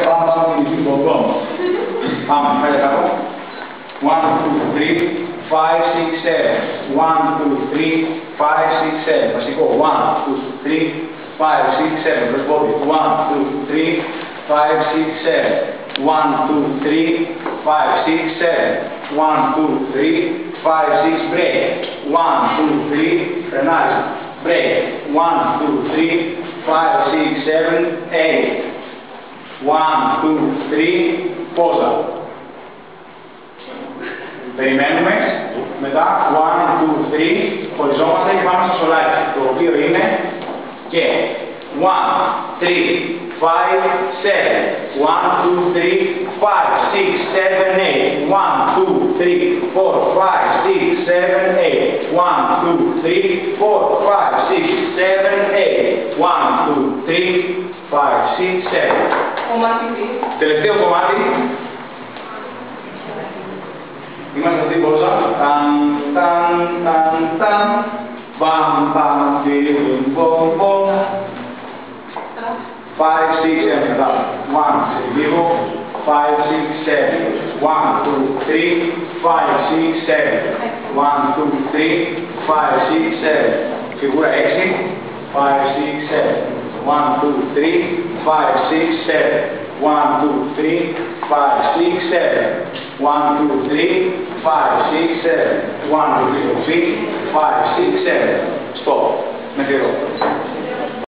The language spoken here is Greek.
πάμε σαν την μπολκόν. Πάμε, πέρα κάτω. 1, 2, 3, 5, 6, 7. 1, 2, 3, 5, 6, 7. Βασικό. 1, 2, 3, 5, 6, 7. Προς πόδι. 1, 2, 3, 5, 6, 7. 1, 2, 3, 5, 6, 7. 1, 2, 3, 5, 6, break. 1, 2, 3, φρενάρι. Break. 1, 2, 3, 5, 6, 7, 8. 1, 2, 3, πόζα. Περιμένουμε, μετά 1, 2, 3, χωριζόμαστε και πάμε στο σολάκι, το οποίο είναι και 1, 3, 5, 7, 1, 2, 3, 5, 6, 7, 8, 1, 2, 3, 4, 5, 6, 7, 8, 1, 2, 3, 4, 5, 6, 7, 8, 1, 2, 3, 5, 6, 7. Τελευταίο κομμάτι. Είμαστε αυτή η πόζα. Ταν, ταν, ταν, ταν. Μπαμ, μπαμ, τυριμ, μπομ, μπομ. 5, 6, 7, μετά. 1, σε λίγο. 5, 6, 7. 1, 2, 3, 5, 6, 7. 1, 2, 3, 5, 6, 7. Φιγούρα 6. 5, 6, 7. 1, 2, 3, 5, 6, 7. 1, 2, 3, 5, 6, 7. 1, 2, 3, 5, 6, 7. 1, 2, 3, 5, 6, 7. Stop. Με τη ρόπα.